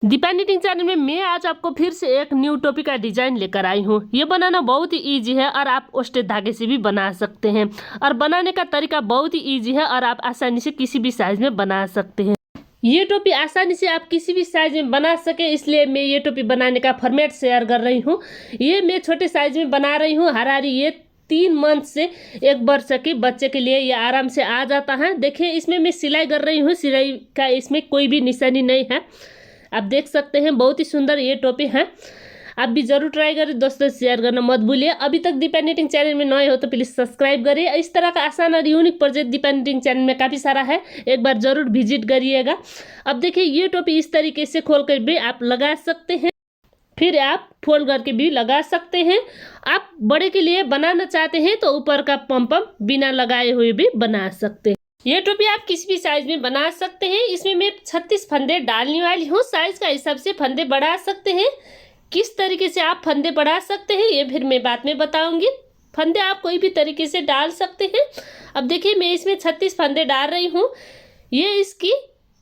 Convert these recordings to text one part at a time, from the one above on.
Deepa knitting channel में मैं आज आपको फिर से एक न्यू टॉपिक का डिजाइन लेकर आई हूँ। ये बनाना बहुत ही इजी है और आप ओस्टेड धागे से भी बना सकते हैं और बनाने का तरीका बहुत ही इजी है और आप आसानी से किसी भी साइज में बना सकते हैं। ये टोपी आसानी से आप किसी भी साइज में बना सके इसलिए मैं ये टोपी बनाने का फॉर्मेट शेयर कर रही हूँ। ये मैं छोटे साइज में बना रही हूँ। हरारी ये 3 मंथ से 1 वर्ष के बच्चे के लिए ये आराम से आ जाता है। देखिए इसमें मैं सिलाई कर रही हूँ। सिलाई का इसमें कोई भी निशानी नहीं है, आप देख सकते हैं। बहुत ही सुंदर ये टोपी है, आप भी जरूर ट्राई करें। दोस्तों शेयर करना मत भूलिए। अभी तक दीपा निटिंग चैनल में नए हो तो प्लीज सब्सक्राइब करिए। इस तरह का आसान और unique project Deepa knitting channel में काफ़ी सारा है, एक बार जरूर विजिट करिएगा। अब देखिए ये टोपी इस तरीके से खोल कर भी आप लगा सकते हैं, फिर आप फोल्ड करके भी लगा सकते हैं। आप बड़े के लिए बनाना चाहते हैं तो ऊपर का पम्पम बिना लगाए हुए भी बना सकते हैं। ये टोपी आप किसी भी साइज में बना सकते हैं। इसमें मैं 36 फंदे डालने वाली हूँ। साइज का हिसाब से फंदे बढ़ा सकते हैं। किस तरीके से आप फंदे बढ़ा सकते हैं ये फिर मैं बाद में बताऊंगी। फंदे आप कोई भी तरीके से डाल सकते हैं। अब देखिए मैं इसमें 36 फंदे डाल रही हूँ। ये इसकी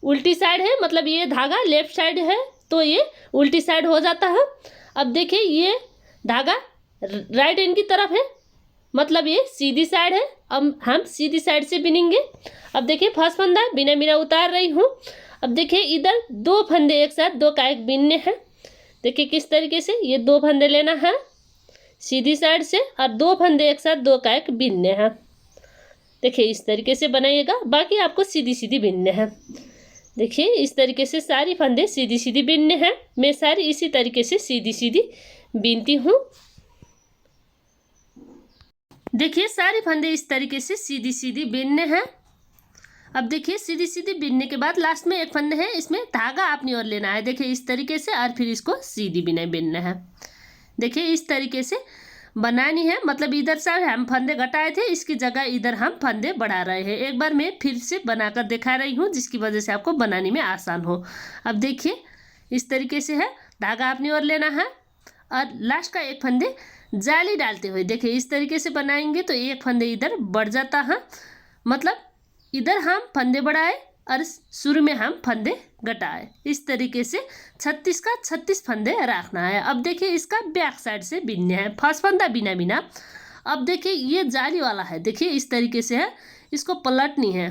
उल्टी साइड है, मतलब ये धागा लेफ्ट साइड है तो ये उल्टी साइड हो जाता है। अब देखिए ये धागा राइट एंड की तरफ है, मतलब ये सीधी साइड है। अब हम सीधी साइड से बिनेंगे। अब देखिए फर्स्ट फंदा बिना बिना उतार रही हूँ। अब देखिए इधर 2 फंदे एक साथ 2 का एक बिनने हैं। देखिए किस तरीके से ये 2 फंदे लेना है सीधी साइड से और 2 फंदे एक साथ 2 का एक बिनने हैं। देखिए इस तरीके से बनाइएगा, बाकी आपको सीधी सीधी बिनने हैं। देखिए इस तरीके से सारी फंदे सीधी सीधी बिनने हैं। मैं सारी इसी तरीके से सीधी सीधी बिनती हूँ। देखिए सारे फंदे इस तरीके से सीधी सीधी बिनने हैं। अब देखिए सीधी सीधी बिनने के बाद लास्ट में एक फंदे है, इसमें धागा अपनी ओर लेना है। देखिए इस तरीके से और फिर इसको सीधी बिनाई बिनना है। देखिए इस तरीके से बनानी है, मतलब इधर से हम फंदे घटाए थे, इसकी जगह इधर हम फंदे बढ़ा रहे हैं। एक बार मैं फिर से बनाकर दिखा रही हूँ जिसकी वजह से आपको बनाने में आसान हो। अब देखिए इस तरीके से है, धागा अपनी ओर लेना है और लास्ट का एक फंदे जाली डालते हुए देखिए इस तरीके से बनाएंगे तो एक फंदे इधर बढ़ जाता है, मतलब इधर हम फंदे बढ़ाए और शुरू में हम फंदे घटाए। इस तरीके से 36 का 36 फंदे रखना है। अब देखिए इसका बैक साइड से बिनने हैं, फर्स्ट फंदा बिना बिना। अब देखिए ये जाली वाला है, देखिए इस तरीके से है, इसको पलटनी है।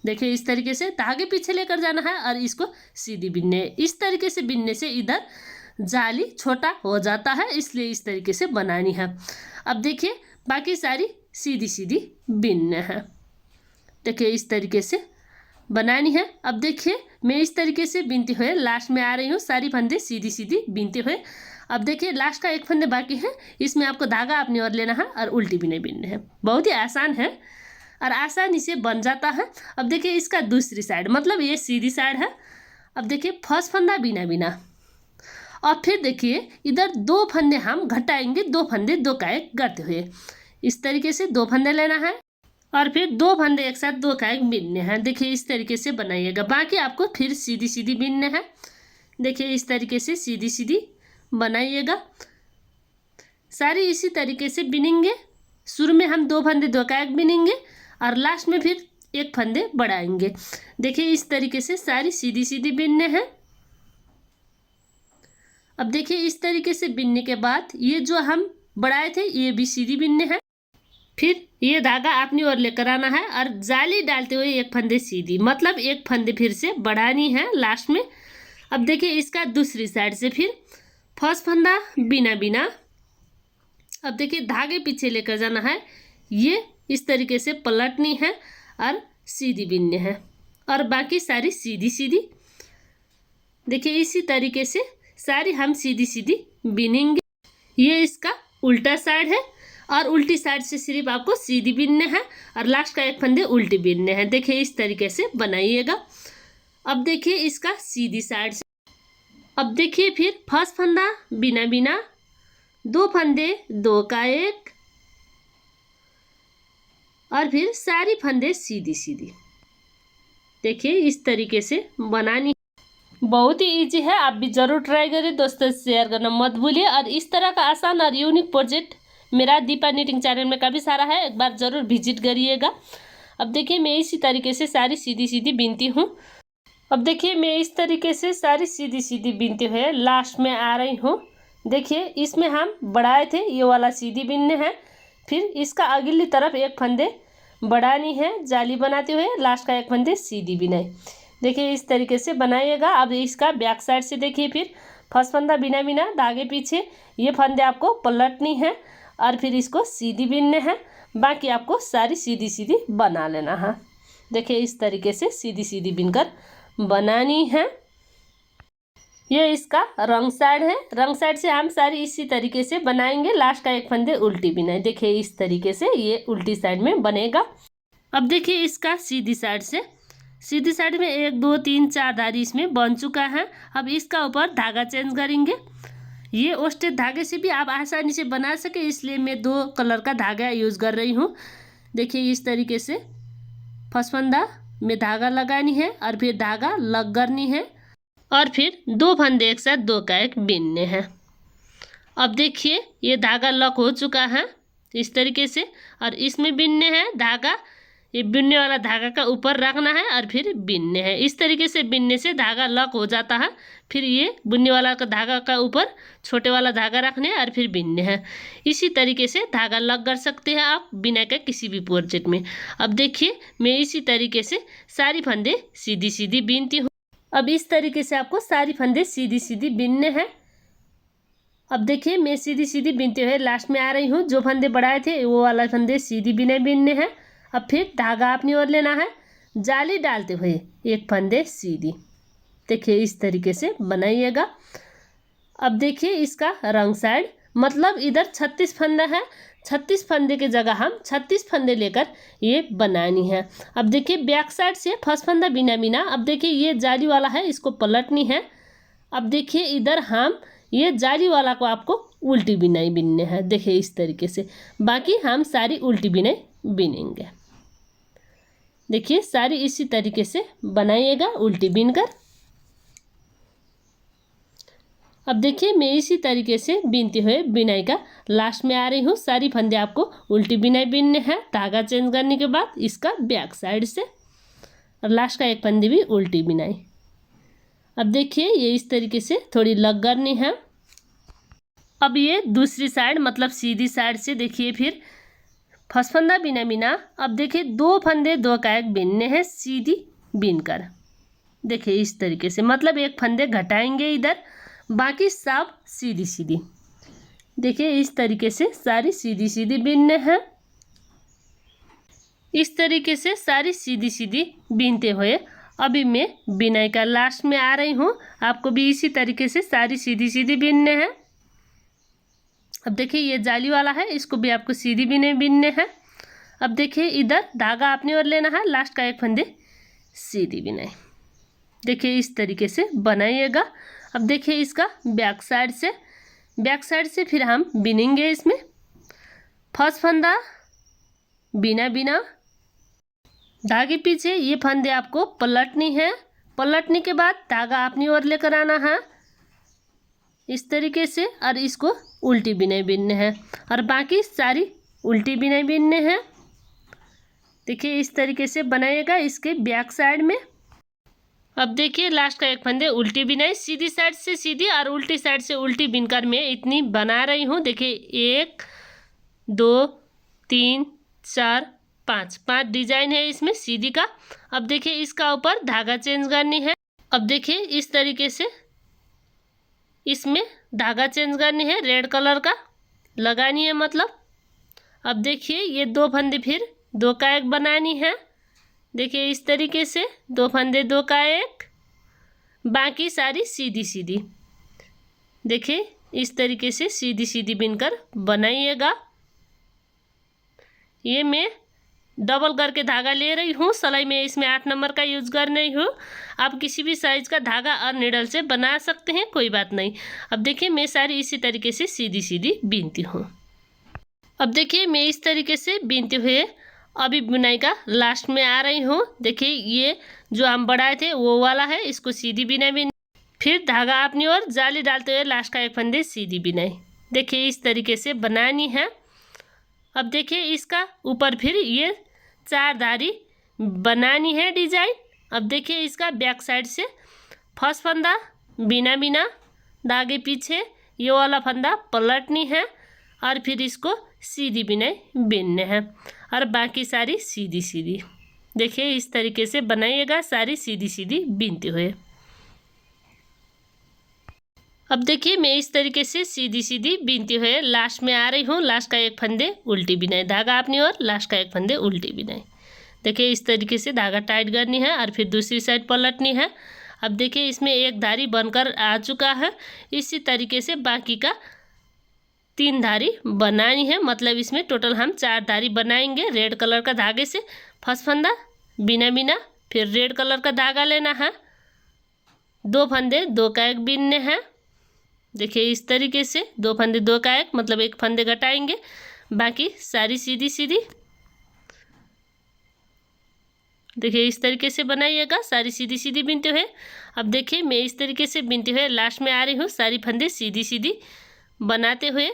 देखिए इस तरीके से धागे पीछे लेकर जाना है और इसको सीधी बिनने। इस तरीके से बिनने से इधर जाली छोटा हो जाता है, इसलिए इस तरीके से बनानी है। अब देखिए बाकी सारी सीधी सीधी बिनने हैं। देखिए इस तरीके से बनानी है। अब देखिए मैं इस तरीके से बिनते हुए लास्ट में आ रही हूँ, सारी फंदे सीधी सीधी बिनते हुए। अब देखिए लास्ट का एक फंदे बाकी है, इसमें आपको धागा अपनी ओर लेना है और उल्टी बिनाई बिनने हैं। बहुत ही आसान है और आसानी से बन जाता है। अब देखिए इसका दूसरी साइड, मतलब ये सीधी साइड है। अब देखिए फर्स्ट फंदा बिना बिना और फिर देखिए इधर 2 फंदे हम घटाएंगे, 2 फंदे 2 का एक करते हुए। इस तरीके से 2 फंदे लेना है और फिर 2 फंदे एक साथ 2 का एक बिनने हैं। देखिए इस तरीके से बनाइएगा, बाकी आपको फिर सीधी सीधी बिनने हैं। देखिए इस तरीके से सीधी सीधी बनाइएगा, सारी इसी तरीके से बिनेंगे। शुरू में हम 2 फंदे 2 का एक बिनेंगे और लास्ट में फिर 1 फंदे बढ़ाएंगे। देखिए इस तरीके से सारी सीधी सीधी बिनने हैं। अब देखिए इस तरीके से बिनने के बाद ये जो हम बढ़ाए थे ये भी सीधी बिनने हैं। फिर ये धागा अपनी ओर लेकर आना है और जाली डालते हुए 1 फंदे सीधी, मतलब 1 फंदे फिर से बढ़ानी है लास्ट में। अब देखिए इसका दूसरी साइड से फिर फर्स्ट फंदा बिना बिना। अब देखिए धागे पीछे लेकर जाना है, ये इस तरीके से पलटनी है और सीधी बिनने हैं और बाकी सारी सीधी सीधी। देखिए इसी तरीके से सारी हम सीधी सीधी बिनेंगे। ये इसका उल्टा साइड है और उल्टी साइड से सिर्फ आपको सीधी बिनने हैं और लास्ट का एक फंदे उल्टी बिनने हैं। देखिए इस तरीके से बनाइएगा। अब देखिए इसका सीधी साइड से, अब देखिए फिर फर्स्ट फंदा बिना बिना, 2 फंदे 2 का एक और फिर सारी फंदे सीधी सीधी। देखिए इस तरीके से बनानी, बहुत ही इजी है, आप भी जरूर ट्राई करें। दोस्तों शेयर करना मत भूलिए। और इस तरह का आसान और यूनिक प्रोजेक्ट मेरा दीपा निटिंग चैनल में काफ़ी सारा है, एक बार ज़रूर विजिट करिएगा। अब देखिए मैं इसी तरीके से सारी सीधी सीधी बिनती हूँ। अब देखिए मैं इस तरीके से सारी सीधी सीधी बीनते हुए लास्ट में आ रही हूँ। देखिए इसमें हम बढ़ाए थे, ये वाला सीधी बीनने हैं, फिर इसका अगली तरफ एक फंदे बढ़ानी है जाली बनाते हुए, लास्ट का एक फंदे सीधी बिनाई। देखिए इस तरीके से बनाइएगा। अब इसका बैक साइड से देखिए फिर फर्स्ट फंदा बिना बिना धागे पीछे ये फंदे आपको पलटनी है और फिर इसको सीधी बीनने हैं। बाकी आपको सारी सीधी सीधी बना लेना है। देखिए इस तरीके से सीधी सीधी बिनकर बनानी है। ये इसका रंग साइड है, रंग साइड से हम सारी इसी तरीके से बनाएंगे। लास्ट का एक फंदे उल्टी बिनाई। देखिए इस तरीके से ये उल्टी साइड में बनेगा। अब देखिए इसका सीधी साइड से, सीधी साइड में 1 2 3 4 धारी इसमें बन चुका है। अब इसका ऊपर धागा चेंज करेंगे। ये ओस्टेड धागे से भी आप आसानी से बना सके इसलिए मैं 2 कलर का धागा यूज़ कर रही हूँ। देखिए इस तरीके से फर्स्ट फंदा में धागा लगानी है और फिर धागा लग करनी है और फिर 2 फंदे एक साथ 2 का एक बीनने हैं। अब देखिए ये धागा लॉक हो चुका है इस तरीके से, और इसमें बीनने हैं धागा। ये बीनने वाला धागा का ऊपर रखना है और फिर बीनने हैं। इस तरीके से बीनने से धागा लॉक हो जाता है। फिर ये बुनने वाला का धागा का ऊपर छोटे वाला धागा रखने हैं और फिर बीनने हैं। इसी तरीके से धागा लॉक कर सकते हैं आप बिना के किसी भी प्रोजेक्ट में। अब देखिए मैं इसी तरीके से सारी फंदे सीधी सीधी बीनती हूँ। अब इस तरीके से आपको सारी फंदे सीधी सीधी बीनने हैं। अब देखिए मैं सीधी सीधी बीनते हुए लास्ट में आ रही हूँ। जो फंदे बढ़ाए थे वो वाला फंदे सीधी बिना बीनने हैं। अब फिर धागा अपनी ओर लेना है, जाली डालते हुए एक फंदे सीधी। देखिए इस तरीके से बनाइएगा। अब देखिए इसका रंग साइड, मतलब इधर 36 फंदा है, 36 फंदे के जगह हम 36 फंदे लेकर ये बनानी है। अब देखिए बैक साइड से फर्स्ट फंदा बिना बिना, अब देखिए ये जाली वाला है, इसको पलटनी है। अब देखिए इधर हम ये जाली वाला को आपको उल्टी बिनाई बिनने हैं। देखिए इस तरीके से, बाकी हम सारी उल्टी बिनाई बिनेंगे। देखिए सारी इसी तरीके से बनाइएगा उल्टी बिनकर। अब देखिए मैं इसी तरीके से बीनते हुए बिनाई का लास्ट में आ रही हूँ। सारी फंदे आपको उल्टी बिनाई बीनने हैं धागा चेंज करने के बाद इसका बैक साइड से, और लास्ट का एक फंदे भी उल्टी बिनाई। अब देखिए ये इस तरीके से थोड़ी लग करनी है। अब ये दूसरी साइड मतलब सीधी साइड से देखिए फिर फर्स्ट फंदा बिना बिना, अब देखिए 2 फंदे 2 का एक बीनने हैं सीधी बीनकर। देखिए इस तरीके से, मतलब एक फंदे घटाएंगे इधर, बाकी सब सीधी सीधी। देखिए इस तरीके से सारी सीधी सीधी बीनने हैं। इस तरीके से सारी सीधी सीधी बीनते हुए अभी मैं बिनाई का लास्ट में आ रही हूँ। आपको भी इसी तरीके से सारी सीधी सीधी बीनने हैं। अब देखिए ये जाली वाला है, इसको भी आपको सीधी बिनाई बीनने हैं। अब देखिए इधर धागा अपनी ओर लेना है, लास्ट का एक फंदे सीधी बिनाई। देखिए इस तरीके से बनाइएगा। अब देखिए इसका बैक साइड से, बैक साइड से फिर हम बिनेंगे इसमें। फर्स्ट फंदा बिना बिना, धागे पीछे ये फंदे आपको पलटनी है। पलटने के बाद धागा अपनी ओर लेकर आना है इस तरीके से, और इसको उल्टी बिनाई बीनने हैं और बाकी सारी उल्टी बिनाई बीनने हैं। देखिए इस तरीके से बनाइएगा इसके बैक साइड में। अब देखिए लास्ट का एक फंदे उल्टी बिनाई, सीधी साइड से सीधी और उल्टी साइड से उल्टी बिनकर मैं इतनी बना रही हूँ। देखिए 1 2 3 4 5 डिजाइन है इसमें सीधी का। अब देखिए इसका ऊपर धागा चेंज करनी है। अब देखिए इस तरीके से इसमें धागा चेंज करनी है, रेड कलर का लगानी है मतलब। अब देखिए ये 2 फंदे फिर 2 का एक बनानी है। देखिए इस तरीके से 2 फंदे 2 का एक, बाकी सारी सीधी सीधी। देखिए इस तरीके से सीधी सीधी बिनकर बनाइएगा। ये मैं डबल करके धागा ले रही हूँ, सिलाई में इसमें 8 नंबर का यूज कर रही हूँ। आप किसी भी साइज का धागा और नीडल से बना सकते हैं, कोई बात नहीं। अब देखिए मैं सारी इसी तरीके से सीधी सीधी बीनती हूँ। अब देखिए मैं इस तरीके से बीनते हुए अभी बुनाई का लास्ट में आ रही हूँ। देखिए ये जो हम बढ़ाए थे वो वाला है, इसको सीधी बिनाई बीन, फिर धागा अपनी ओर जाली डालते हुए लास्ट का एक फंदे सीधी बिनाई। देखिए इस तरीके से बनानी है। अब देखिए इसका ऊपर फिर ये 4 धारी बनानी है डिजाइन। अब देखिए इसका बैक साइड से फर्स्ट फंदा बिना बिना धागे पीछे, ये वाला फंदा पलटनी है और फिर इसको सीधी बिनाई बिनने हैं और बाकी सारी सीधी सीधी। देखिए इस तरीके से बनाइएगा सारी सीधी सीधी बिनते हुए। अब देखिए मैं इस तरीके से सीधी सीधी बिनते हुए लास्ट में आ रही हूँ। लास्ट का एक फंदे उल्टी बिनाई, धागा अपनी ओर, लास्ट का एक फंदे उल्टी बिनाई। देखिए इस तरीके से धागा टाइट करनी है और फिर दूसरी साइड पलटनी है। अब देखिए इसमें एक धारी बनकर आ चुका है। इसी तरीके से बाकी का 3 धारी बनानी है, मतलब इसमें टोटल हम 4 धारी बनाएंगे। रेड कलर का धागे से फर्स्ट फंदा बिना बिना, फिर रेड कलर का धागा लेना है, 2 फंदे 2 का एक बिनने हैं। देखिए इस तरीके से 2 फंदे 2 का एक, मतलब एक फंदे घटाएंगे, बाकी सारी सीधी सीधी। देखिए इस तरीके से बनाइएगा सारी सीधी सीधी बिनते हुए। अब देखिए मैं इस तरीके से बिनते हुए लास्ट में आ रही हूँ, सारी फंदे सीधी सीधी बनाते हुए।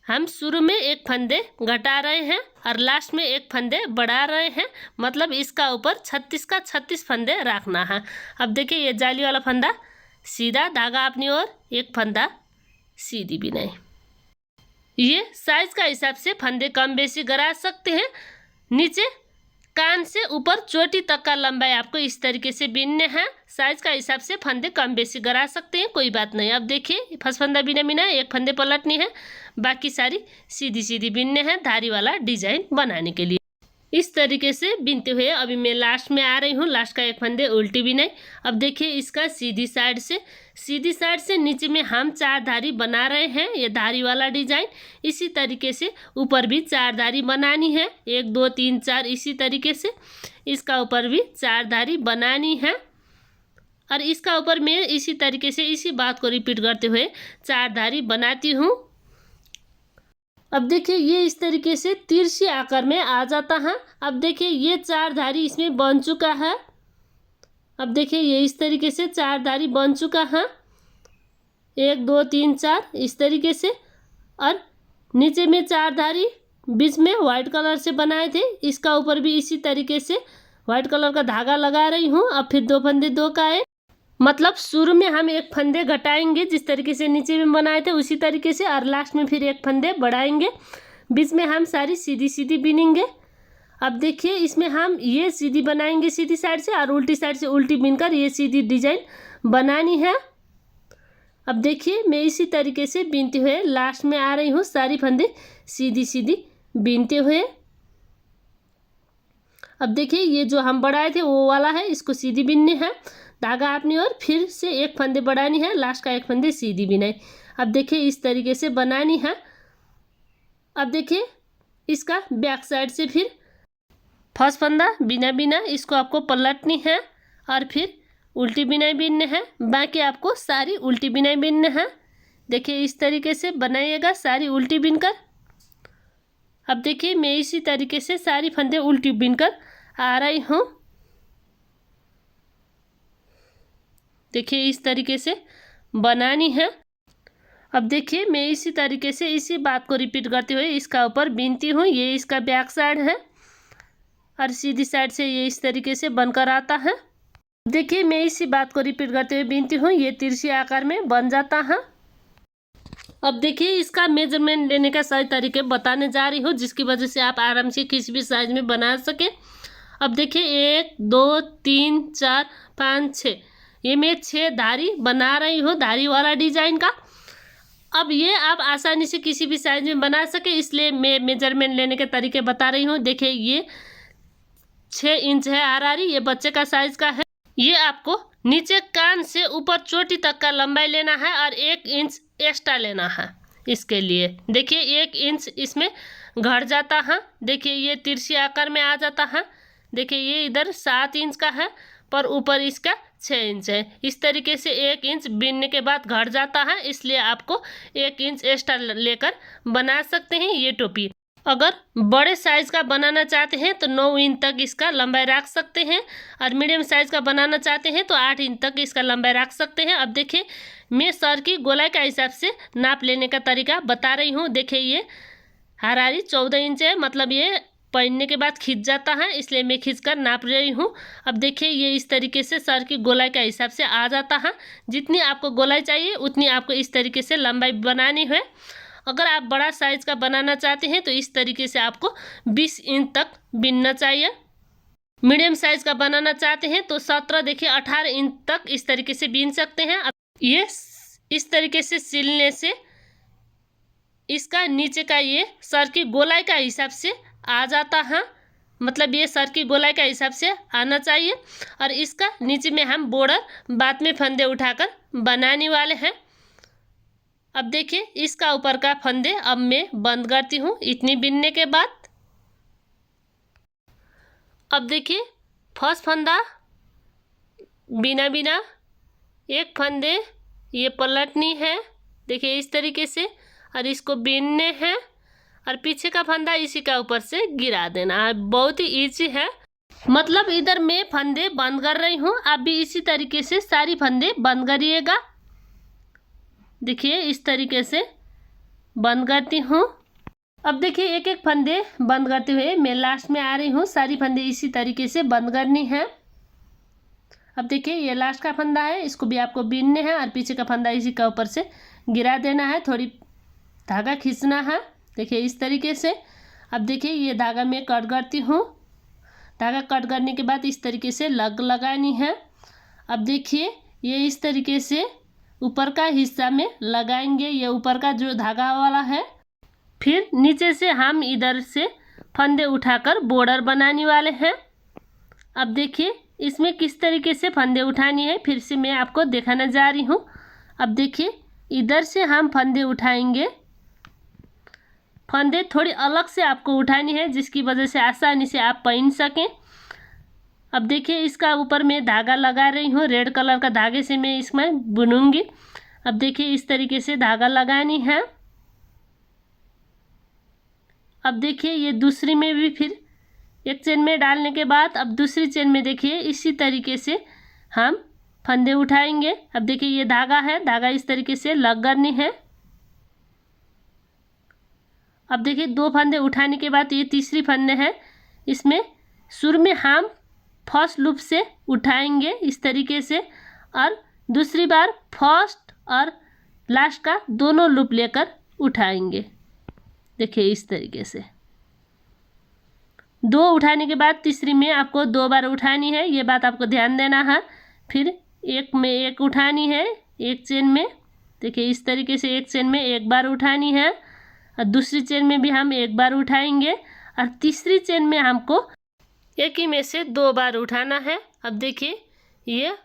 हम शुरू में एक फंदे घटा रहे हैं और लास्ट में एक फंदे बढ़ा रहे हैं, मतलब इसका ऊपर 36 का 36 फंदे रखना है। अब देखिए ये जाली वाला फंदा सीधा, धागा अपनी ओर, एक फंदा सीधी बिनाई। ये साइज का हिसाब से फंदे कम बेसी करा सकते हैं। नीचे कान से ऊपर चोटी तक का लंबाई आपको इस तरीके से बिनने हैं। साइज का हिसाब से फंदे कम बेसी करा सकते हैं, कोई बात नहीं। अब देखिए फर्स्ट फंदा बिना बिना, एक फंदे पलटनी है, बाकी सारी सीधी सीधी बिनने हैं धारी वाला डिजाइन बनाने के लिए। इस तरीके से बिनते हुए अभी मैं लास्ट में आ रही हूँ। लास्ट का एक फंदे उल्टी बिनाई। अब देखिए इसका सीधी साइड से नीचे में हम 4 धारी बना रहे हैं, ये धारी वाला डिजाइन। इसी तरीके से ऊपर भी 4 धारी बनानी है, 1 2 3 4, इसी तरीके से इसका ऊपर भी 4 धारी बनानी है। और इसका ऊपर मैं इसी तरीके से इसी बात को रिपीट करते हुए 4 धारी बनाती हूँ। अब देखिए ये इस तरीके से तिरछी आकार में आ जाता है। अब देखिए ये 4 धारी इसमें बन चुका है। अब देखिए ये इस तरीके से 4 धारी बन चुका है, 1 2 3 4 इस तरीके से। और नीचे में 4 धारी बीच में वाइट कलर से बनाए थे, इसका ऊपर भी इसी तरीके से वाइट कलर का धागा लगा रही हूँ। अब फिर 2 फंदे 2 का एक, मतलब शुरू में हम एक फंदे घटाएंगे जिस तरीके से नीचे में बनाए थे उसी तरीके से, और लास्ट में फिर एक फंदे बढ़ाएंगे, बीच में हम सारी सीधी सीधी बिनेंगे। अब देखिए इसमें हम ये सीधी बनाएंगे सीधी साइड से, और उल्टी साइड से उल्टी बिनकर ये सीधी डिजाइन बनानी है। अब देखिए मैं इसी तरीके से बिनते हुए लास्ट में आ रही हूँ, सारी फंदे सीधी सीधी बिनते हुए। अब देखिए ये जो हम बढ़ाए थे वो वाला है, इसको सीधी बिनने हैं, धागा अपनी ओर, फिर से एक फंदे बढ़ानी है, लास्ट का एक फंदे सीधी बिनाई। अब देखिए इस तरीके से बनानी है। अब देखिए इसका बैक साइड से फिर फर्स्ट फंदा बिना बिना, इसको आपको पलटनी है और फिर उल्टी बिनाई बिनने हैं, बाकी आपको सारी उल्टी बिनाई बिनने हैं। देखिए इस तरीके से बनाइएगा सारी उल्टी बिनकर। अब देखिए मैं इसी तरीके से सारी फंदे उल्टी बिनकर आ रही हूँ। देखिए इस तरीके से बनानी है। अब देखिए मैं इसी तरीके से इसी बात को रिपीट करते हुए इसका ऊपर बिनती हूँ। ये इसका बैक साइड है और सीधी साइड से ये इस तरीके से बनकर आता है। देखिए मैं इसी बात को रिपीट करते हुए बिनती हूँ, ये तिरछी आकार में बन जाता है। अब देखिए इसका मेजरमेंट लेने का सही तरीके बताने जा रही हूँ, जिसकी वजह से आप आराम से किसी भी साइज में बना सके। अब देखिए 1 2 3 4 5 6, ये मैं 6 धारी बना रही हूँ धारी वाला डिजाइन का। अब ये आप आसानी से किसी भी साइज में बना सके, इसलिए मैं मेजरमेंट लेने के तरीके बता रही हूँ। देखिए ये 6 इंच है आरारी, ये बच्चे का साइज का है। ये आपको नीचे कान से ऊपर चोटी तक का लंबाई लेना है और 1 इंच एक्स्ट्रा लेना है इसके लिए। देखिए 1 इंच इसमें घट जाता है। देखिए ये तिरछी आकार में आ जाता है। देखिए ये इधर 7 इंच का है पर ऊपर इसका 6 इंच है। इस तरीके से 1 इंच बिनने के बाद घट जाता है, इसलिए आपको 1 इंच एक्स्ट्रा लेकर बना सकते हैं ये टोपी। अगर बड़े साइज का बनाना चाहते हैं तो 9 इंच तक इसका लंबाई रख सकते हैं, और मीडियम साइज का बनाना चाहते हैं तो 8 इंच तक इसका लंबाई रख सकते हैं। अब देखिए मैं सर की गोलाई का हिसाब से नाप लेने का तरीका बता रही हूँ। देखिए ये हरारी 14 इंच है, मतलब ये पहनने के बाद खिंच जाता है, इसलिए मैं खींचकर नाप रही हूँ। अब देखिए ये इस तरीके से सर की गोलाई के हिसाब से आ जाता है। जितनी आपको गोलाई चाहिए उतनी आपको इस तरीके से लंबाई बनानी है। अगर आप बड़ा साइज़ का बनाना चाहते हैं तो इस तरीके से आपको 20 इंच तक बिनना चाहिए। मीडियम साइज़ का बनाना चाहते हैं तो 17 देखिए 18 इंच तक इस तरीके से बीन सकते हैं। अब ये इस तरीके से सिलने से इसका नीचे का ये सर की गोलाई का हिसाब से आ जाता है, मतलब ये सर की गोलाई का हिसाब से आना चाहिए। और इसका नीचे में हम बॉर्डर बाद में फंदे उठाकर बनाने वाले हैं। अब देखिए इसका ऊपर का फंदे अब मैं बंद करती हूँ इतनी बिनने के बाद। अब देखिए फर्स्ट फंदा बिना बिना, एक फंदे ये पलटनी है देखिए इस तरीके से, और इसको बीनने हैं और पीछे का फंदा इसी का ऊपर से गिरा देना है। बहुत ही ईजी है, मतलब इधर मैं फंदे बंद कर रही हूँ, आप भी इसी तरीके से सारी फंदे बंद करिएगा। देखिए इस तरीके से बंद करती हूँ। अब देखिए एक एक फंदे बंद करते हुए मैं लास्ट में आ रही हूँ। सारी फंदे इसी तरीके से बंद करनी है। अब देखिए ये लास्ट का फंदा है, इसको भी आपको बीनने हैं और पीछे का फंदा इसी का ऊपर से गिरा देना है। थोड़ी धागा खींचना है देखिए इस तरीके से। अब देखिए ये धागा मैं कट करती हूँ। धागा कट करने के बाद इस तरीके से लगानी है। अब देखिए ये इस तरीके से ऊपर का हिस्सा में लगाएंगे, ये ऊपर का जो धागा वाला है। फिर नीचे से हम इधर से फंदे उठाकर बॉर्डर बनाने वाले हैं। अब देखिए इसमें किस तरीके से फंदे उठानी है फिर से मैं आपको दिखाने जा रही हूँ। अब देखिए इधर से हम फंदे उठाएंगे, फंदे थोड़ी अलग से आपको उठानी है जिसकी वजह से आसानी से आप पहन सकें। अब देखिए इसका ऊपर मैं धागा लगा रही हूँ, रेड कलर का धागे से मैं इसमें बुनूंगी। अब देखिए इस तरीके से धागा लगानी है। अब देखिए ये दूसरी में भी फिर एक चेन में डालने के बाद अब दूसरी चेन में देखिए इसी तरीके से हम फंदे उठाएंगे। अब देखिए ये धागा है, धागा इस तरीके से लग करनी है। अब देखिए दो फंदे उठाने के बाद ये तीसरी फंदे है, इसमें शुरू में हम फर्स्ट लूप से उठाएंगे इस तरीके से, और दूसरी बार फर्स्ट और लास्ट का दोनों लूप लेकर उठाएंगे देखिए इस तरीके से। दो उठाने के बाद तीसरी में आपको 2 बार उठानी है, ये बात आपको ध्यान देना है। फिर एक में एक उठानी है एक चेन में देखिए इस तरीके से, एक चेन में एक बार उठानी है और दूसरी चेन में भी हम एक बार उठाएंगे और तीसरी चेन में हमको एक ही में से 2 बार उठाना है। अब देखिए ये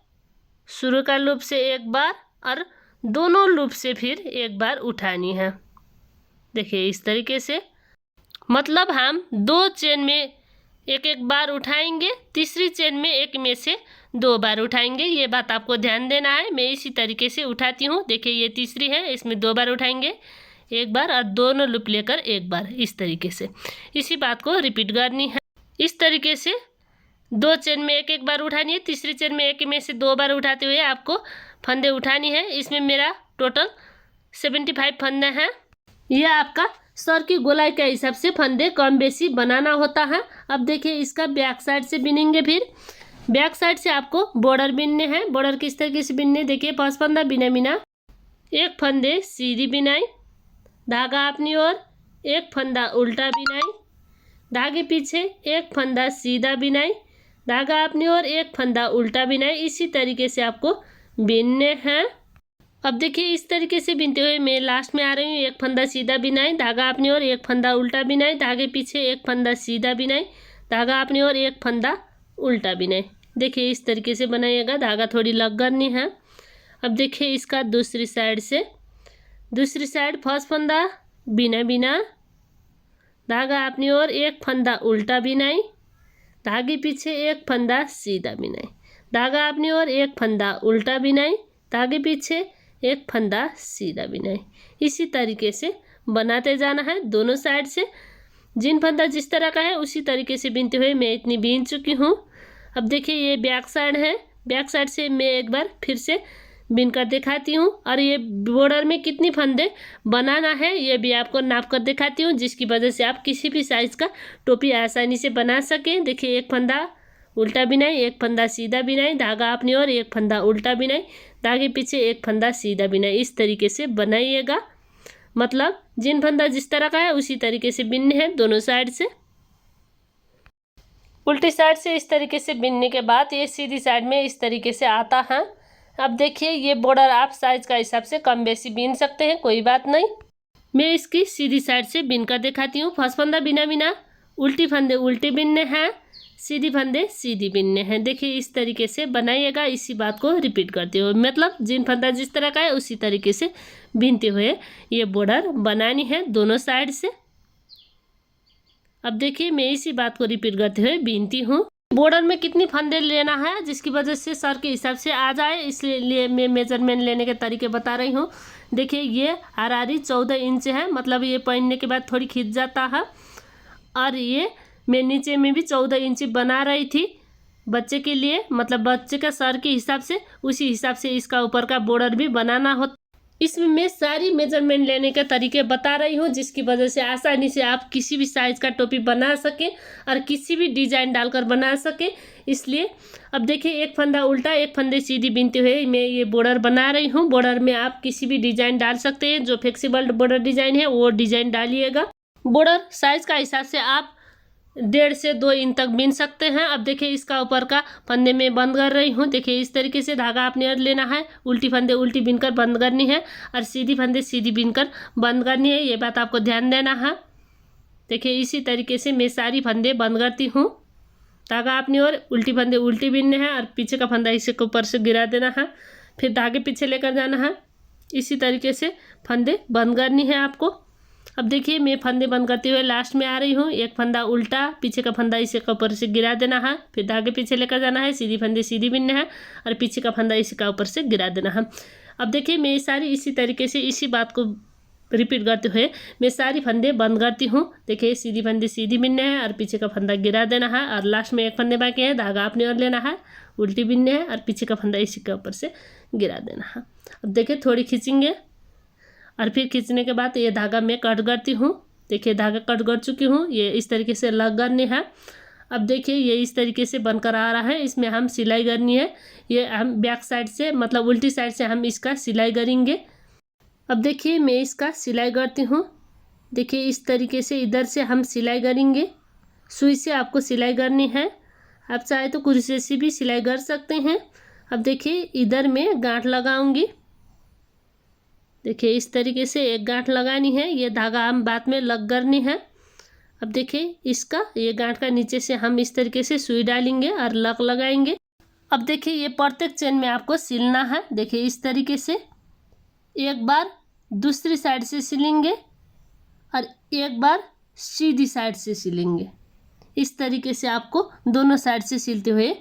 शुरू का लूप से एक बार और दोनों लूप से फिर एक बार उठानी है देखिए इस तरीके से। मतलब हम 2 चेन में एक एक बार उठाएंगे, तीसरी चेन में एक में से 2 बार उठाएंगे, ये बात आपको ध्यान देना है। मैं इसी तरीके से उठाती हूँ। देखिए ये तीसरी है, इसमें 2 बार उठाएंगे एक बार और दोनों लूप लेकर एक बार इस तरीके से, इसी बात को रिपीट करनी है। इस तरीके से 2 चेन में एक एक बार उठानी है, तीसरी चेन में एक में से 2 बार उठाते हुए आपको फंदे उठानी है। इसमें मेरा टोटल 75 फंदे हैं। यह आपका सर की गोलाई के हिसाब से फंदे कम बेसी बनाना होता है। अब देखिए इसका बैक साइड से बिनेंगे। फिर बैक साइड से आपको बॉर्डर बिनने हैं। बॉर्डर किस तरीके से बिनने देखिए, 5 फंदा बिना बिना, एक फंदे सीधी बिनाई, धागा अपनी ओर, एक फंदा उल्टा बिनाई, धागे पीछे एक फंदा सीधा बिनाई, धागा अपनी ओर, एक फंदा उल्टा बिनाई। इसी तरीके से आपको बिनने हैं। अब देखिए इस तरीके से बिनते हुए मैं लास्ट में आ रही हूँ। एक फंदा सीधा बिनाई, धागा अपनी ओर, एक फंदा उल्टा बिनाई, धागे पीछे एक फंदा सीधा बिनाई, धागा अपनी ओर, एक फंदा उल्टा बिनाई। देखिए इस तरीके से बनाइएगा, धागा थोड़ी लग करनी है। अब देखिए इसका दूसरी साइड से, दूसरी साइड फर्स्ट फंदा बिना बिना, धागा अपनी ओर, एक फंदा उल्टा बिनाई, धागे पीछे एक फंदा सीधा बिनाई, धागा अपनी ओर, एक फंदा उल्टा बिनाई, धागे पीछे एक फंदा सीधा बिनाई। इसी तरीके से बनाते जाना है दोनों साइड से। जिन फंदा जिस तरह का है उसी तरीके से बिनते हुए मैं इतनी बीन चुकी हूँ। अब देखिए ये बैक साइड है, बैक साइड से मैं एक बार फिर से बिनकर दिखाती हूँ। और ये बॉर्डर में कितनी फंदे बनाना है ये भी आपको नाप कर दिखाती हूँ, जिसकी वजह से आप किसी भी साइज़ का टोपी आसानी से बना सकें। देखिए, एक फंदा उल्टा बिनाई, एक फंदा सीधा बिनाई, धागा अपनी ओर, एक फंदा उल्टा बिनाई, धागे पीछे, एक फंदा सीधा बिनाई। इस तरीके से बनाइएगा। मतलब जिन फंदा जिस तरह का है उसी तरीके से बिनने हैं दोनों साइड से। उल्टी साइड से इस तरीके से बिनने के बाद ये सीधी साइड में इस तरीके से आता है। अब देखिए, ये बॉर्डर आप साइज का हिसाब से कम बेसी बिन सकते हैं, कोई बात नहीं। मैं इसकी सीधी साइड से बिन कर दिखाती हूँ। फर्स्ट फंदा बिना बिना, उल्टी फंदे उल्टी बिनने हैं, सीधी फंदे सीधी बिनने हैं। देखिए, इस तरीके से बनाइएगा। इसी बात को रिपीट करते हुए, मतलब जिन फंदा जिस तरह का है उसी तरीके से बिनते हुए ये बॉर्डर बनानी है दोनों साइड से। अब देखिए, मैं इसी बात को रिपीट करते हुए बिनती हूँ। बॉर्डर में कितनी फंदे लेना है जिसकी वजह से सर के हिसाब से आ जाए, इसलिए मैं मेजरमेंट लेने के तरीके बता रही हूँ। देखिए, ये आरारी 14 इंच है, मतलब ये पहनने के बाद थोड़ी खिंच जाता है। और ये मैं नीचे में भी 14 इंच बना रही थी बच्चे के लिए, मतलब बच्चे का सर के हिसाब से, उसी हिसाब से इसका ऊपर का बॉर्डर भी बनाना होता। इसमें मैं सारी मेजरमेंट लेने के तरीके बता रही हूँ, जिसकी वजह से आसानी से आप किसी भी साइज़ का टोपी बना सकें और किसी भी डिज़ाइन डालकर बना सकें। इसलिए अब देखिए, एक फंदा उल्टा एक फंदे सीधी बिनते हुए मैं ये बॉर्डर बना रही हूँ। बॉर्डर में आप किसी भी डिज़ाइन डाल सकते हैं, जो फ्लेक्सिबल बॉर्डर डिज़ाइन है वो डिज़ाइन डालिएगा। बॉर्डर साइज़ का हिसाब से आप 1.5 से 2 इंच तक बिन सकते हैं। अब देखिए, इसका ऊपर का फंदे में बंद कर रही हूँ। देखिए, इस तरीके से धागा अपने ओर लेना है, उल्टी फंदे उल्टी बिनकर बंद करनी है और सीधी फंदे सीधी बिनकर बंद करनी है। ये बात आपको ध्यान देना है। देखिए, इसी तरीके से मैं सारी फंदे बंद करती हूँ। धागा अपनी ओर, उल्टी फंदे उल्टी बिनने हैं और पीछे का फंदा इसे ऊपर से गिरा देना है, फिर धागे पीछे लेकर जाना है। इसी तरीके से फंदे बंद करनी है आपको। अब देखिए, मैं फंदे बंद करते हुए लास्ट में आ रही हूँ। एक फंदा उल्टा, पीछे का फंदा इसे ऊपर से गिरा देना है, फिर धागे पीछे लेकर जाना है, सीधी फंदे सीधी बिनने हैं और पीछे का फंदा इसी का ऊपर से गिरा देना है। अब देखिए, मैं सारी इसी तरीके से इसी बात को रिपीट करते हुए मैं सारी फंदे बंद करती हूँ। देखिए, सीधी फंदे सीधी बिनने हैं और पीछे का फंदा गिरा देना है और लास्ट में एक फंदे बाकी है, धागा अपने ओर लेना है, उल्टी बिनने हैं और पीछे का फंदा इसी के ऊपर से गिरा देना है। अब देखिए, थोड़ी खींचेंगे और फिर खींचने के बाद ये धागा मैं कट करती हूँ। देखिए, धागा कट कर चुकी हूँ। ये इस तरीके से लग करनी है। अब देखिए, ये इस तरीके से बनकर आ रहा है। इसमें हम सिलाई करनी है। ये हम बैक साइड से, मतलब उल्टी साइड से हम इसका सिलाई करेंगे। अब देखिए, मैं इसका सिलाई करती हूँ। देखिए, इस तरीके से इधर से हम सिलाई करेंगे। सुई से आपको सिलाई करनी है। आप चाहे तो कुर्सी से भी सिलाई कर सकते हैं। अब देखिए, इधर मैं गांठ लगाऊंगी। देखिए, इस तरीके से एक गांठ लगानी है। ये धागा हम बाद में लग करनी है। अब देखिए, इसका ये गांठ का नीचे से हम इस तरीके से सुई डालेंगे और लग लगाएंगे। अब देखिए, ये प्रत्येक चेन में आपको सिलना है। देखिए, इस तरीके से एक बार दूसरी साइड से सिलेंगे और एक बार सीधी साइड से सिलेंगे। इस तरीके से आपको दोनों साइड से सिलते हुए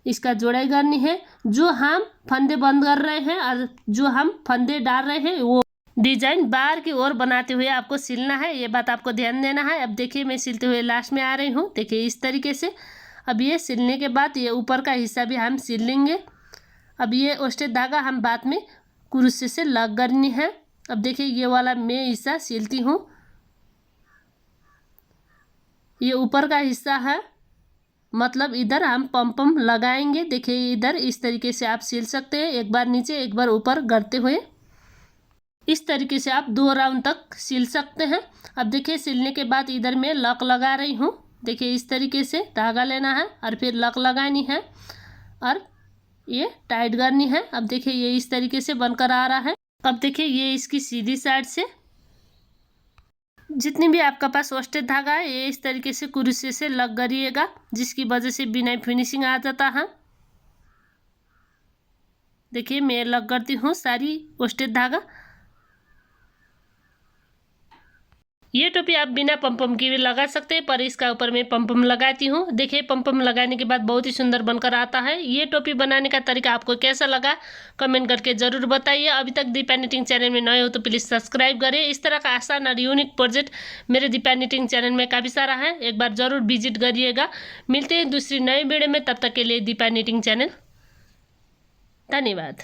इसका जोड़ाई करनी है। जो हम फंदे बंद कर रहे हैं और जो हम फंदे डाल रहे हैं वो डिजाइन बाहर की ओर बनाते हुए आपको सिलना है। ये बात आपको ध्यान देना है। अब देखिए, मैं सिलते हुए लास्ट में आ रही हूँ। देखिए, इस तरीके से अब ये सिलने के बाद ये ऊपर का हिस्सा भी हम सिल लेंगे। अब ये ओस्टेड धागा हम बाद में कुरुसे से लग करनी है। अब देखिए, ये वाला मैं हिस्सा सिलती हूँ। ये ऊपर का हिस्सा है, मतलब इधर हम पम लगाएंगे। देखिए, इधर इस तरीके से आप सिल सकते हैं, एक बार नीचे एक बार ऊपर करते हुए। इस तरीके से आप 2 राउंड तक सिल सकते हैं। अब देखिए, सिलने के बाद इधर मैं लक लगा रही हूँ। देखिए, इस तरीके से धागा लेना है और फिर लक लगानी है और ये टाइट करनी है। अब देखिए, ये इस तरीके से बनकर आ रहा है। अब देखिए, ये इसकी सीधी साइड से जितनी भी आपका पास ओस्टेड धागा है ये इस तरीके से कुरुसे से लग करिएगा, जिसकी वजह से बिना फिनिशिंग आ जाता है। देखिए, मैं लग करती हूँ सारी ओस्टेड धागा। ये टोपी आप बिना पम की भी लगा सकते हैं, पर इसका ऊपर मैं पम लगाती हूँ। देखिए, पम लगाने के बाद बहुत ही सुंदर बनकर आता है। ये टोपी बनाने का तरीका आपको कैसा लगा कमेंट करके ज़रूर बताइए। अभी तक दीपा निटिंग चैनल में नए हो तो प्लीज़ सब्सक्राइब करें। इस तरह का आसान और यूनिक प्रोजेक्ट मेरे दीपा निटिंग चैनल में काफ़ी सारा है, एक बार ज़रूर विजिट करिएगा। मिलते हैं दूसरी नई वीडियो में, तब तक के लिए दीपा निटिंग चैनल। धन्यवाद।